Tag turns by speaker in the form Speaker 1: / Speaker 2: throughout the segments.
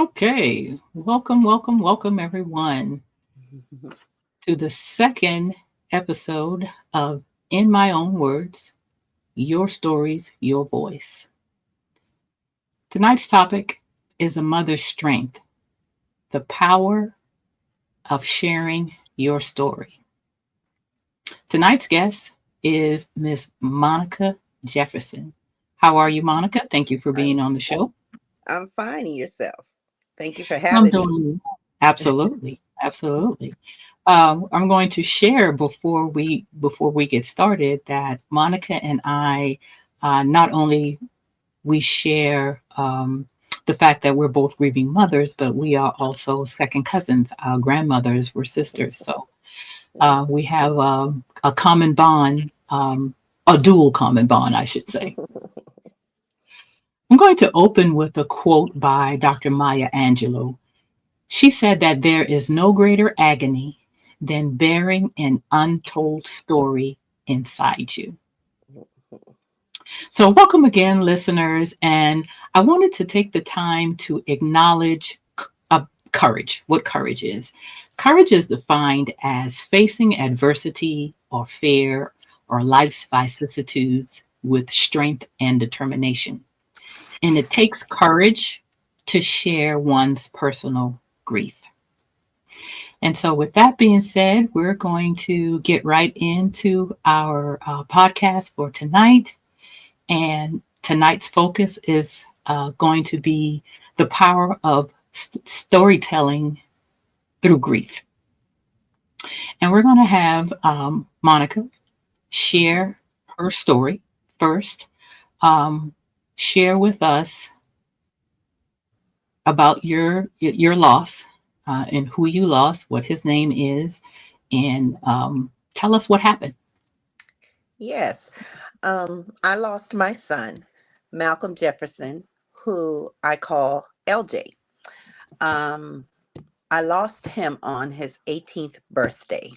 Speaker 1: Okay, welcome everyone to the second episode of In My Own Words, Your Stories, Your Voice. Tonight's topic is a mother's strength, the power of sharing your story. Tonight's guest is Miss Monica Jefferson. How are you, Monica? Thank you for being
Speaker 2: I'm
Speaker 1: on the show.
Speaker 2: I'm fine in yourself. Thank you for
Speaker 1: I'm
Speaker 2: having me.
Speaker 1: doing absolutely. I'm going to share before we get started that Monica and I not only we share the fact that we're both grieving mothers, but we are also second cousins. Our grandmothers were sisters, so we have a common bond, a dual common bond, I should say. I'm going to open with a quote by Dr. Maya Angelou. She said that there is no greater agony than bearing an untold story inside you. So, welcome again, listeners. And I wanted to take the time to acknowledge courage, what courage is. Courage is defined as facing adversity or fear or life's vicissitudes with strength and determination. And it takes courage to share one's personal grief. And so, with that being said, we're going to get right into our podcast for tonight. And tonight's focus is going to be the power of storytelling through grief. And we're going to have Monica share her story first, um, share with us about your loss and who you lost, what his name is, and tell us what happened.
Speaker 2: Yes. I lost my son, Malcolm Jefferson, who I call LJ. Um, I lost him on his 18th birthday.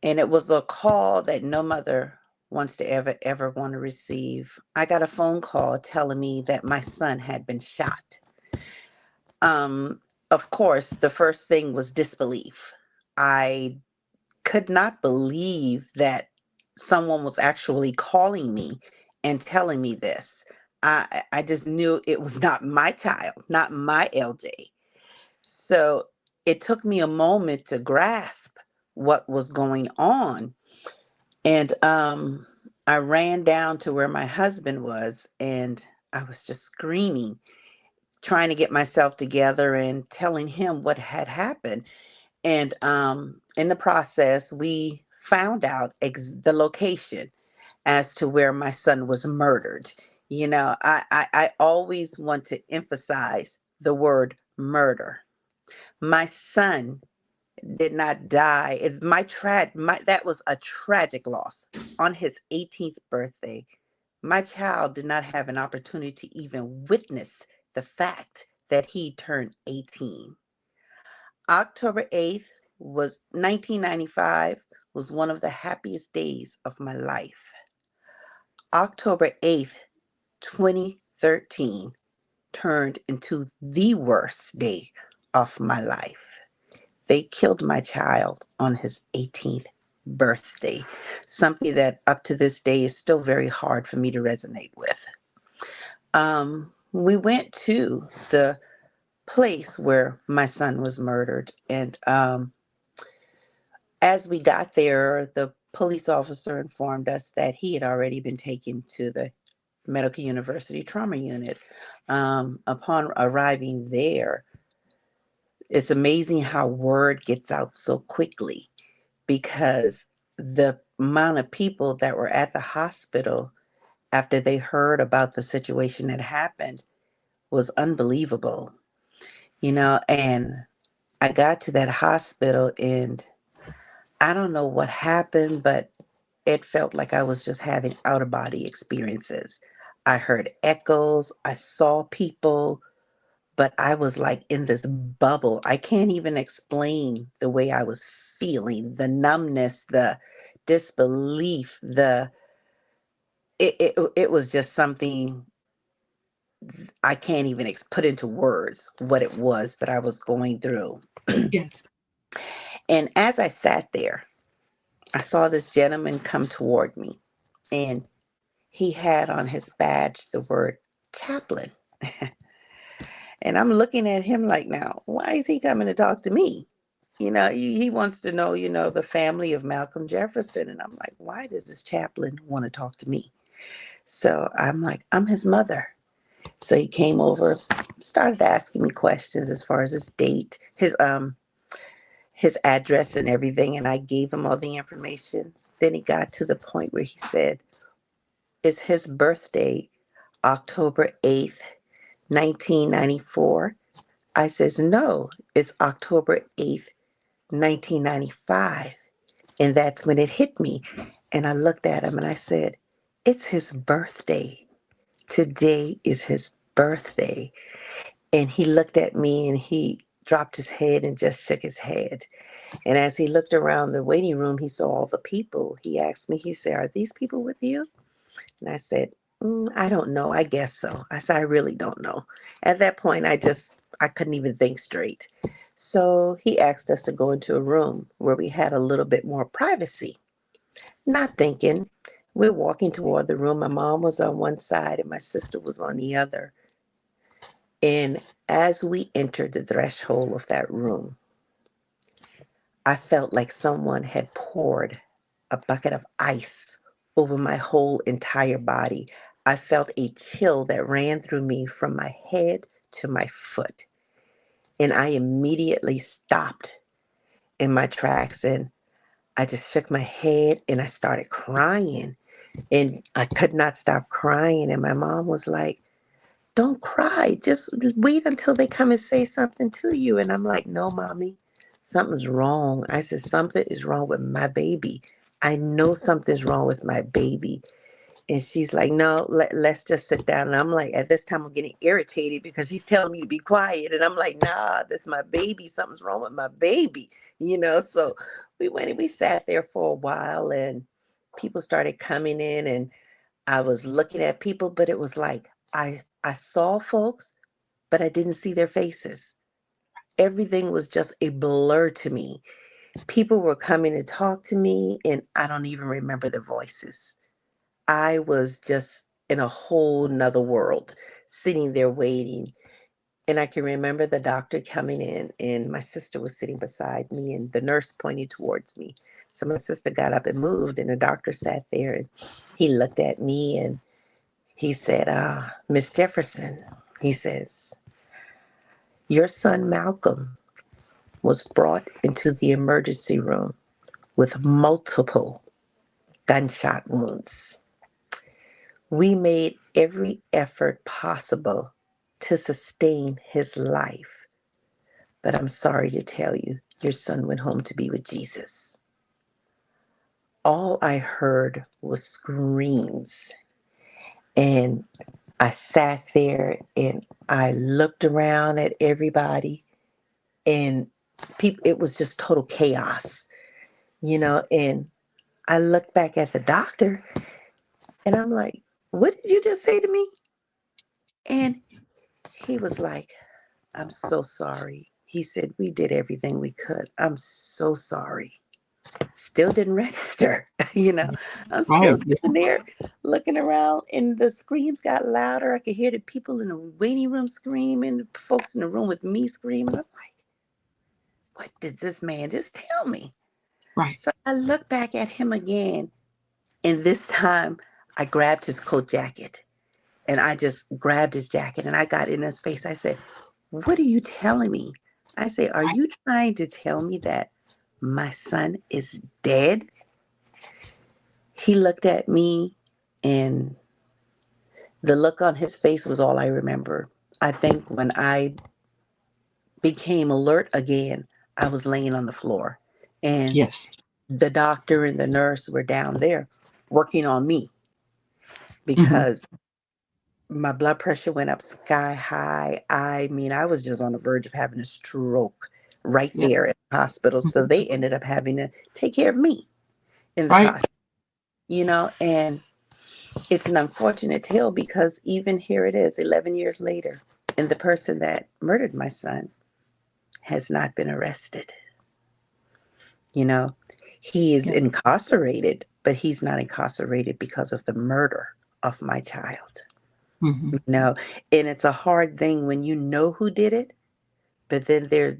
Speaker 2: And it was a call that no mother wants to ever want to receive. I got a phone call telling me that my son had been shot. Of course, the first thing was disbelief. I could not believe that someone was actually calling me and telling me this. I just knew it was not my child, not my LJ. So it took me a moment to grasp what was going on. And I ran down to where my husband was, and I was just screaming, trying to get myself together and telling him what had happened. And in the process, we found out the location as to where my son was murdered. You know, I always want to emphasize the word murder. My son did not die. That was a tragic loss. On his 18th birthday, my child did not have an opportunity to even witness the fact that he turned 18. October 8th was 1995 was one of the happiest days of my life. October 8th, 2013 turned into the worst day of my life. They killed my child on his 18th birthday, something that up to this day is still very hard for me to resonate with. We went to the place where my son was murdered, and as we got there, the police officer informed us that he had already been taken to the Medical University Trauma Unit. Upon arriving there, it's amazing how word gets out so quickly because the amount of people that were at the hospital after they heard about the situation that happened was unbelievable, and I got to that hospital and I don't know what happened, but it felt like I was just having out of body experiences. I heard echoes, I saw people, but I was like in this bubble. I can't even explain the way I was feeling, the numbness, the disbelief, it was just something I can't even put into words what it was that I was going through.
Speaker 1: Yes.
Speaker 2: And as I sat there, I saw this gentleman come toward me, and he had on his badge the word chaplain. And I'm looking at him like, now, why is he coming to talk to me? He wants to know, the family of Malcolm Jefferson. And I'm like, why does this chaplain want to talk to me? So I'm like, I'm his mother. So he came over, started asking me questions as far as his date, his address and everything, and I gave him all the information. Then he got to the point where he said, "Is his birthday October 8th, 1994?" I says, "No, it's October 8th, 1995." And that's when it hit me. And I looked at him and I said, "It's his birthday. Today is his birthday." And he looked at me and he dropped his head and just shook his head. And as he looked around the waiting room, he saw all the people. He asked me, he said, "Are these people with you?" And I said, "I don't know. I guess so." I said, "I really don't know." At that point, I couldn't even think straight. So he asked us to go into a room where we had a little bit more privacy. Not thinking, we're walking toward the room. My mom was on one side and my sister was on the other. And as we entered the threshold of that room, I felt like someone had poured a bucket of ice over my whole entire body. I felt a chill that ran through me from my head to my foot. And I immediately stopped in my tracks and I just shook my head and I started crying. And I could not stop crying. And my mom was like, "Don't cry. Just wait until they come and say something to you." And I'm like, "No, mommy, something's wrong." I said, "Something is wrong with my baby. I know something's wrong with my baby." And she's like, "No, let's just sit down." And I'm like, at this time, I'm getting irritated because she's telling me to be quiet. And I'm like, "Nah, this is my baby. Something's wrong with my baby." So we went and we sat there for a while and people started coming in and I was looking at people, but it was like I saw folks, but I didn't see their faces. Everything was just a blur to me. People were coming to talk to me, and I don't even remember their voices. I was just in a whole nother world, sitting there waiting. And I can remember the doctor coming in, and my sister was sitting beside me, and the nurse pointed towards me. So my sister got up and moved, and the doctor sat there, and he looked at me, and he said, "Miss Jefferson," he says, "your son Malcolm was brought into the emergency room with multiple gunshot wounds. We made every effort possible to sustain his life, but I'm sorry to tell you, your son went home to be with Jesus." All I heard was screams. And I sat there and I looked around at everybody and people, it was just total chaos. And I looked back at the doctor and I'm like, "What did you just say to me?" And he was like, "I'm so sorry." He said, "We did everything we could. I'm so sorry." Still didn't register. you know. I'm still
Speaker 1: Right.
Speaker 2: sitting there looking around and the screams got louder. I could hear the people in the waiting room screaming, the folks in the room with me screaming. I'm like, what did this man just tell me?
Speaker 1: Right.
Speaker 2: So I looked back at him again, and this time I grabbed his coat jacket and I just grabbed his jacket and I got in his face. I said, "What are you telling me?" I say, "Are
Speaker 1: Right.
Speaker 2: you trying to tell me that my son is dead?" He looked at me and the look on his face was all I remember. I think when I became alert again, I was laying on the floor and
Speaker 1: Yes.
Speaker 2: the doctor and the nurse were down there working on me
Speaker 1: Hmm.
Speaker 2: because my blood pressure went up sky high. I mean, I was just on the verge of having a stroke right
Speaker 1: Yep.
Speaker 2: there at the hospital. So
Speaker 1: Mhm.
Speaker 2: they ended up having to take care of me in the
Speaker 1: Right.
Speaker 2: process. And it's an unfortunate tale because even here it is, 11 years later, and the person that murdered my son has not been arrested. You know, he is
Speaker 1: Yep.
Speaker 2: incarcerated, but he's not incarcerated because of the murder of my child.
Speaker 1: Hmm.
Speaker 2: You know, and it's a hard thing when you know who did it, but then there's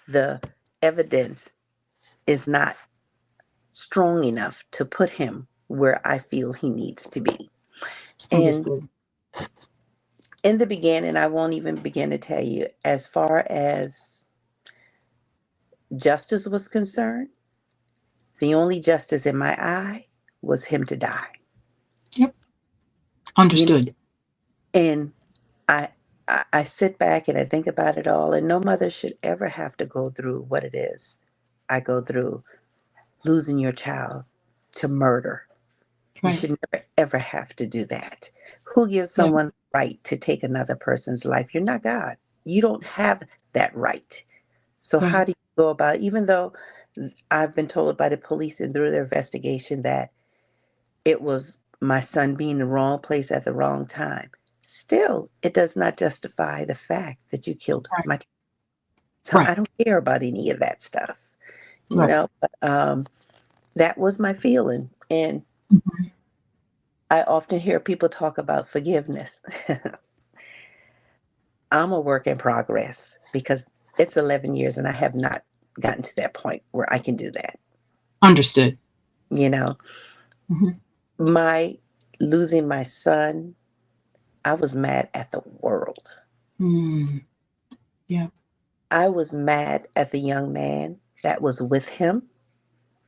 Speaker 2: the evidence is not strong enough to put him where I feel he needs to be. And
Speaker 1: Understood.
Speaker 2: in the beginning, I won't even begin to tell you, as far as justice was concerned, the only justice in my eye was him to die.
Speaker 1: Yep.
Speaker 2: You know,
Speaker 1: Understood.
Speaker 2: and I, I sit back and I think about it all, and no mother should ever have to go through what it is I go through, losing your child to murder. You
Speaker 1: Right.
Speaker 2: should never ever have to do that. Who gives
Speaker 1: Yep.
Speaker 2: someone the right to take another person's life? You're not God. You don't have that right. So how
Speaker 1: Right.
Speaker 2: do you go about, even though I've been told by the police and through their investigation that it was my son being in the wrong place at the wrong time, still it does not justify the fact that you killed
Speaker 1: Right.
Speaker 2: my. So
Speaker 1: Right.
Speaker 2: I don't care about any of that stuff,
Speaker 1: Right.
Speaker 2: but that was my feeling. And
Speaker 1: Mhm.
Speaker 2: I often hear people talk about forgiveness. I'm a work in progress because it's 11 years and I have not gotten to that point where I can do that.
Speaker 1: Understood.
Speaker 2: You know,
Speaker 1: Hmm.
Speaker 2: my losing my son, I was mad at the world.
Speaker 1: Mm. Yeah.
Speaker 2: I was mad at the young man that was with him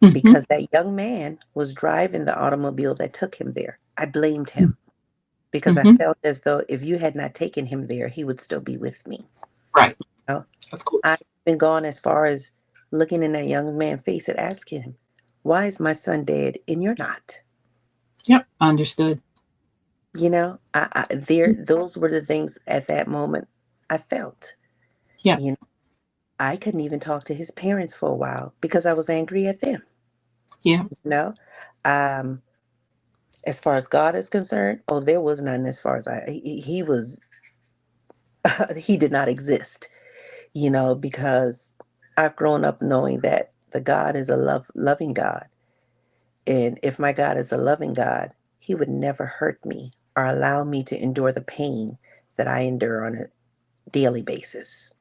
Speaker 1: Hmm.
Speaker 2: because that young man was driving the automobile that took him there. I blamed him because I
Speaker 1: Hmm.
Speaker 2: felt as though if you had not taken him there, he would still be with me.
Speaker 1: Right.
Speaker 2: You know?
Speaker 1: Of
Speaker 2: I've
Speaker 1: course.
Speaker 2: been gone as far as looking in that young man's face and asking him, "Why is my son dead and you're not?"
Speaker 1: Yep. Understood.
Speaker 2: Those were the things at that moment I felt.
Speaker 1: Yeah.
Speaker 2: You know, I couldn't even talk to his parents for a while because I was angry at them.
Speaker 1: Yeah.
Speaker 2: You know, um, as far as God is concerned, oh, there was none. As far as he was, he did not exist. Because I've grown up knowing that the God is a loving God. And if my God is a loving God, he would never hurt me or allow me to endure the pain that I endure on a daily basis.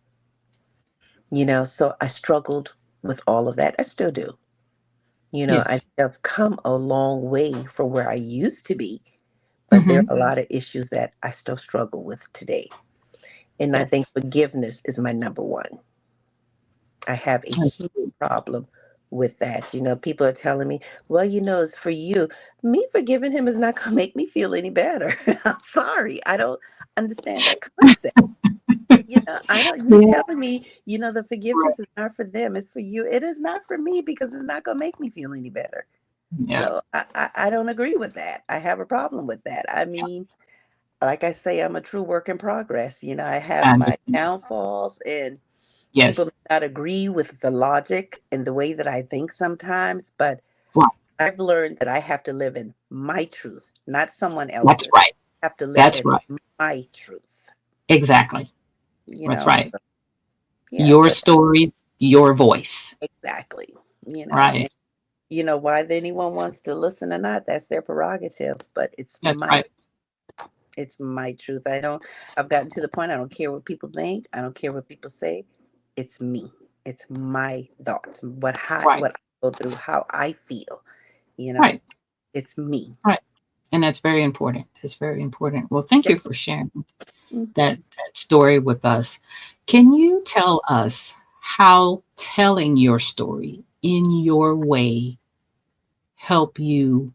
Speaker 2: So I struggled with all of that. I still do. I
Speaker 1: Yes.
Speaker 2: have come a long way from where I used to be, but there
Speaker 1: Hmm.
Speaker 2: are a lot of issues that I still struggle with today. And I think
Speaker 1: Yes.
Speaker 2: forgiveness is my number one. I have a huge
Speaker 1: Understood.
Speaker 2: problem with that. People are telling me, well, it's for you. Me forgiving him is not going to make me feel any better. I'm sorry. I don't understand that concept. I don't, you
Speaker 1: Yeah.
Speaker 2: telling me, the
Speaker 1: Right.
Speaker 2: forgiveness is not for them, it's for you. It is not for me because it's not going to make me feel any better.
Speaker 1: Yeah.
Speaker 2: So I don't agree with that. I have a problem with that. I mean, like I say, I'm a true work in progress. I
Speaker 1: I
Speaker 2: have my
Speaker 1: understand.
Speaker 2: downfalls and people
Speaker 1: Yes.
Speaker 2: may not agree with the logic and the way that I think sometimes, but
Speaker 1: Right.
Speaker 2: I've learned that I have to live in my truth, not someone
Speaker 1: That's
Speaker 2: else's.
Speaker 1: right.
Speaker 2: I have to live
Speaker 1: That's
Speaker 2: in
Speaker 1: right.
Speaker 2: my truth,
Speaker 1: Exactly. That's right.
Speaker 2: so yeah,
Speaker 1: Your
Speaker 2: but
Speaker 1: stories, your voice.
Speaker 2: exactly,
Speaker 1: Right.
Speaker 2: and why anyone wants to listen or not, that's their prerogative, but
Speaker 1: That's right.
Speaker 2: it's my truth. I've gotten to the point, I don't care what people think, I don't care what people say. It's me. It's my thoughts,
Speaker 1: Right.
Speaker 2: what I go through, how I feel, you know.
Speaker 1: Right.
Speaker 2: It's me.
Speaker 1: Right. And that's very important. It's very important. Well, thank
Speaker 2: Yep.
Speaker 1: you for sharing
Speaker 2: Mhm.
Speaker 1: that story with us. Can you tell us how telling your story in your way help you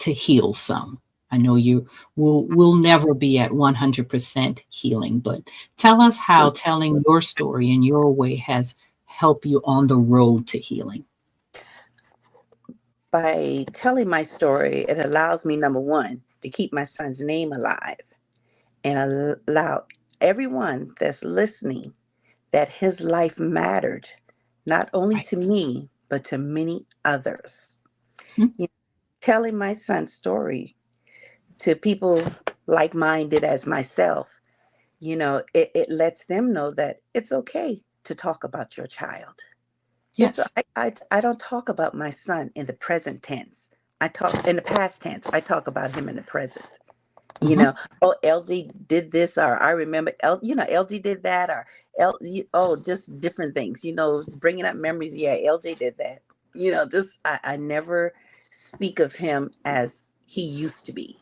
Speaker 1: to heal some? I know you will never be at 100% healing, but tell us how telling your story in your way has helped you on the road to healing.
Speaker 2: By telling my story, it allows me, number one, to keep my son's name alive and allow everyone that's listening that his life mattered, not only
Speaker 1: Right.
Speaker 2: to me, but to many others.
Speaker 1: Mhm.
Speaker 2: You know, telling my son's story. to people like-minded as myself, it lets them know that it's okay to talk about your child.
Speaker 1: Yes.
Speaker 2: I don't talk about my son in the present tense. I talk in the past tense. I talk about him in the present. you
Speaker 1: Hmm.
Speaker 2: know oh, LG did this, or I remember LG did that, or just different things, bringing up memories. Yeah, LJ did that. Just I never speak of him as he used to be.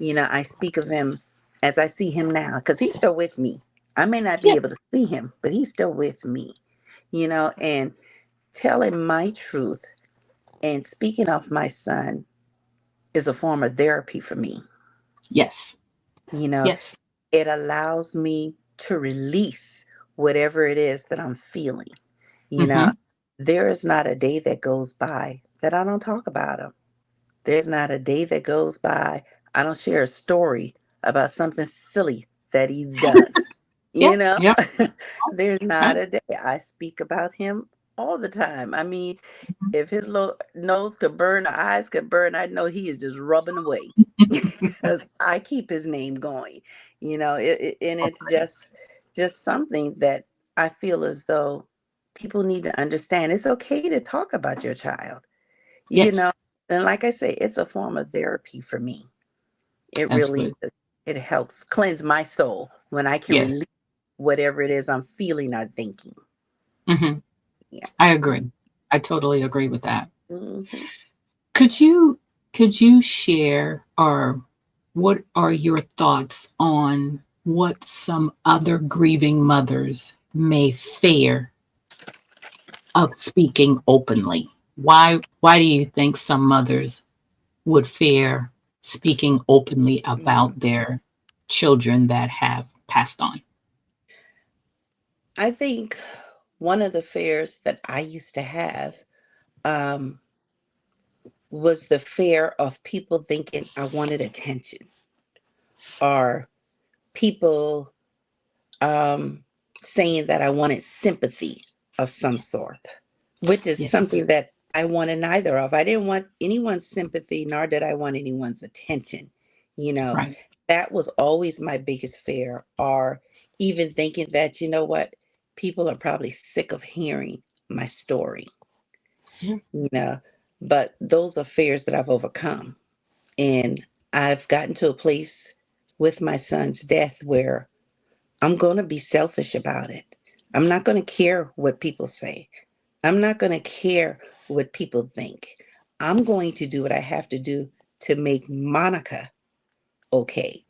Speaker 2: I speak of him as I see him now, because he's still with me. I may not be
Speaker 1: Yeah.
Speaker 2: able to see him, but he's still with me. And telling my truth and speaking of my son is a form of therapy for me.
Speaker 1: Yes.
Speaker 2: you know
Speaker 1: Yes.
Speaker 2: it allows me to release whatever it is that I'm feeling. You know,
Speaker 1: Hmm.
Speaker 2: there is not a day that goes by that I don't talk about him. There's not a day that goes by I don't share a story about something silly that he's done. You
Speaker 1: Yep.
Speaker 2: know,
Speaker 1: Yep.
Speaker 2: there's not
Speaker 1: Right.
Speaker 2: a day I speak about him all the time. I mean,
Speaker 1: Mhm.
Speaker 2: if his little nose could burn, or eyes could burn, I know he is just rubbing away because I keep his name going. And it's just something that I feel as though people need to understand. It's okay to talk about your child. You
Speaker 1: Yes.
Speaker 2: know, and like I say, it's a form of therapy for me. It
Speaker 1: That's
Speaker 2: really
Speaker 1: good.
Speaker 2: is. It helps cleanse my soul when I can
Speaker 1: Yes.
Speaker 2: release whatever it is I'm feeling or thinking.
Speaker 1: Hmm.
Speaker 2: Yeah.
Speaker 1: I agree. I totally agree with that.
Speaker 2: Hmm.
Speaker 1: Could you share, or what are your thoughts on what some other grieving mothers may fear of speaking openly? Why do you think some mothers would fear speaking openly
Speaker 2: Hmm.
Speaker 1: about their children that have passed on?
Speaker 2: I think one of the fears that I used to have um, was the fear of people thinking I wanted attention, or people um, saying that I wanted sympathy of some sort, which is
Speaker 1: Yes.
Speaker 2: something that I wanted neither of. I didn't want anyone's sympathy, nor did I want anyone's attention. You know,
Speaker 1: Right.
Speaker 2: that was always my biggest fear, or even thinking that, what, people are probably sick of hearing my story,
Speaker 1: Yeah.
Speaker 2: you know, but those are fears that I've overcome. And I've gotten to a place with my son's death where I'm going to be selfish about it. I'm not going to care what people say. I'm not going to care what people think. I'm going to do what I have to do to make Monica okay.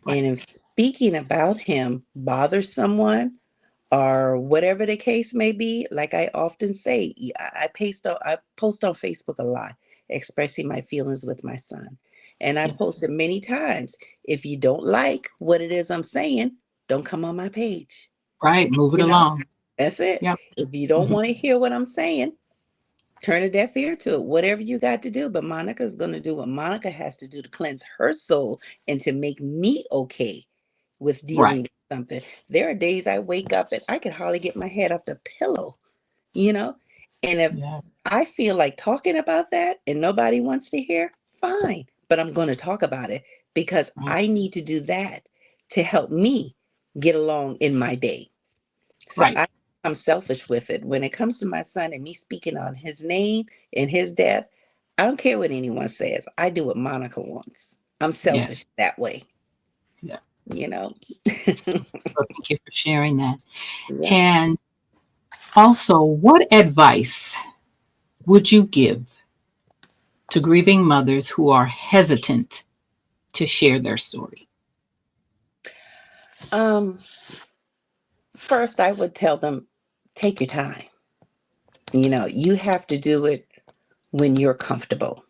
Speaker 2: And
Speaker 1: Right.
Speaker 2: if speaking about him bothers someone, or whatever the case may be, like I often say, I post on Facebook a lot, expressing my feelings with my son. And I
Speaker 1: Yes.
Speaker 2: posted many times, if you don't like what it is I'm saying, don't come on my page.
Speaker 1: Right. Move it
Speaker 2: You know,
Speaker 1: along.
Speaker 2: that's it.
Speaker 1: Yep.
Speaker 2: If you don't
Speaker 1: Hmm.
Speaker 2: want to hear what I'm saying, turn a deaf ear to it. Whatever you got to do. But Monica's going to do what Monica has to do to cleanse her soul and to make me okay with
Speaker 1: Right.
Speaker 2: dealing with something. There are days I wake up and I can hardly get my head off the pillow, you know? And if
Speaker 1: Yeah.
Speaker 2: I feel like talking about that and nobody wants to hear, fine. But I'm going to talk about it because
Speaker 1: Right.
Speaker 2: I need to do that to help me get along in my day. So
Speaker 1: Right.
Speaker 2: I'm selfish with it. When it comes to my son and me speaking on his name and his death, I don't care what anyone says. I do what Monica wants. I'm
Speaker 1: Yeah.
Speaker 2: selfish that way,
Speaker 1: Yeah.
Speaker 2: you know?
Speaker 1: So thank you for sharing that.
Speaker 2: Yeah.
Speaker 1: And also, what advice would you give to grieving mothers who are hesitant to share their story?
Speaker 2: Um, First, I would tell them, take your time. You have to do it when you're comfortable.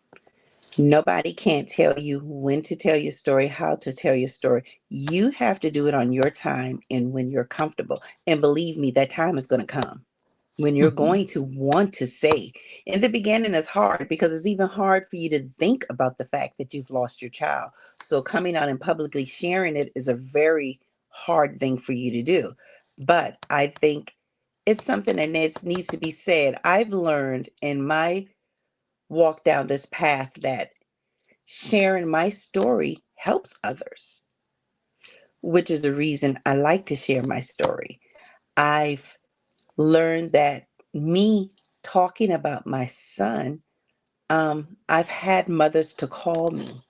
Speaker 2: Nobody can't tell you when to tell your story, how to tell your story. You have to do it on your time and when you're comfortable. And believe me, that time is going to come when you're
Speaker 1: Mhm.
Speaker 2: going to want to say. In the beginning, it's hard because it's even hard for you to think about the fact that you've lost your child. So coming out and publicly sharing it is a very hard thing for you to do. But I think it's something that needs to be said. I've learned in my walk down this path that sharing my story helps others, which is the reason I like to share my story. I've learned that me talking about my son, I've had mothers to call me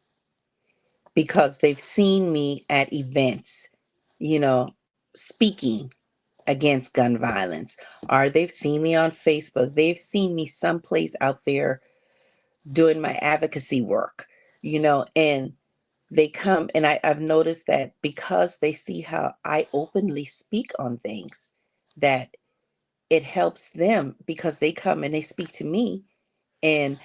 Speaker 2: because they've seen me at events, you know, speaking against gun violence, or they've seen me on Facebook. They've seen me someplace out there doing my advocacy work, and they come, and I've noticed that because they see how I openly speak on things, that it helps them because they come and they speak to me, and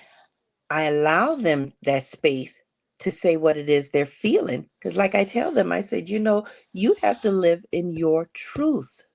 Speaker 2: I allow them that space to say what it is they're feeling. Because, like I tell them, I said, you have to live in your truth.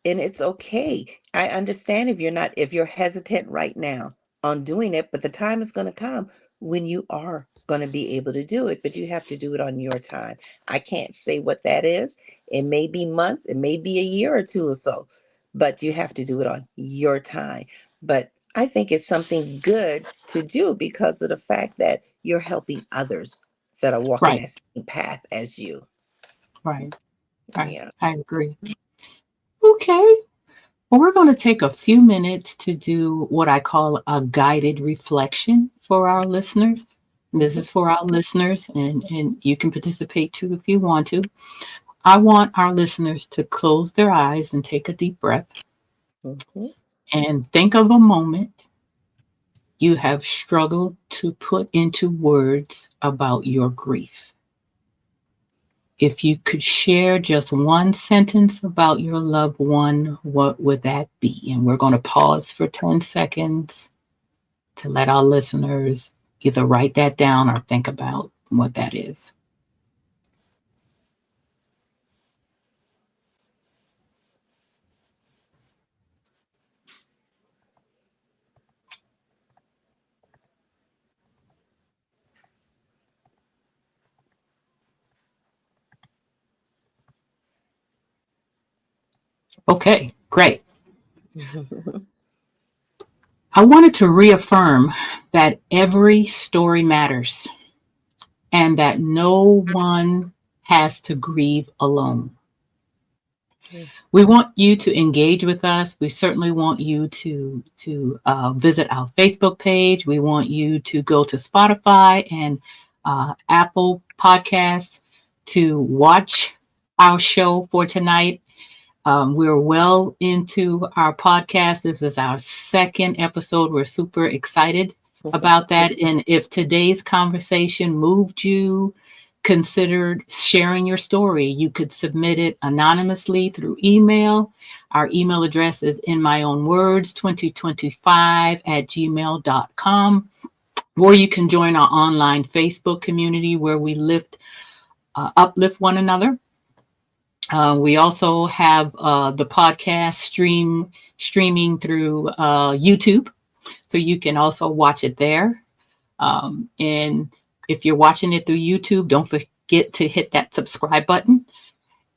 Speaker 2: And it's okay. I understand if you're hesitant right now on doing it, but the time is going to come when you are going to be able to do it, but you have to do it on your time. I can't say what that is. It may be months, it may be a year or two or so, but you have to do it on your time. But I think it's something good to do because of the fact that you're helping others that are walking
Speaker 1: Right,
Speaker 2: that same path as you.
Speaker 1: right, right.
Speaker 2: Yeah.
Speaker 1: I agree. Okay. Well, we're going to take a few minutes to do what I call a guided reflection for our listeners. This
Speaker 2: Mhm,
Speaker 1: is for our listeners, and you can participate too if you want to. I want our listeners to close their eyes and take a deep breath
Speaker 2: mhm.
Speaker 1: and think of a moment you have struggled to put into words about your grief. If you could share just one sentence about your loved one, what would that be? And we're going to pause for 10 seconds to let our listeners either write that down or think about what that is. Okay, great. I wanted to reaffirm that every story matters and that no one has to grieve alone. We want you to engage with us. We certainly want you to visit our Facebook page. We want you to go to Spotify and Apple Podcasts to watch our show for tonight. We're well into our podcast. This is our second episode. We're super excited about that. And if today's conversation moved you, consider sharing your story. You could submit it anonymously through email. Our email address is in my own words 2025 at gmail.com. Or you can join our online Facebook community where we uplift one another. We also have the podcast streaming through YouTube, so you can also watch it there. And if you're watching it through YouTube, don't forget to hit that subscribe button.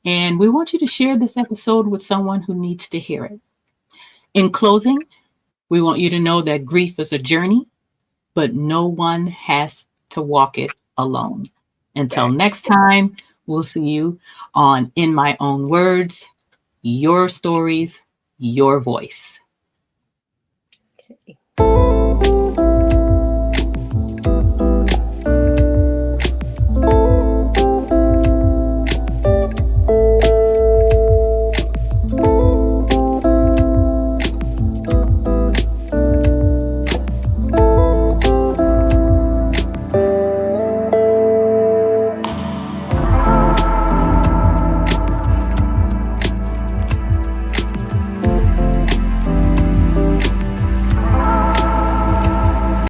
Speaker 1: And we want you to share this episode with someone who needs to hear it. In closing, we want you to know that grief is a journey, but no one has to walk it alone. Until
Speaker 2: Back.
Speaker 1: next time, we'll see you on In My Own Words, your stories, your voice.
Speaker 2: Okay.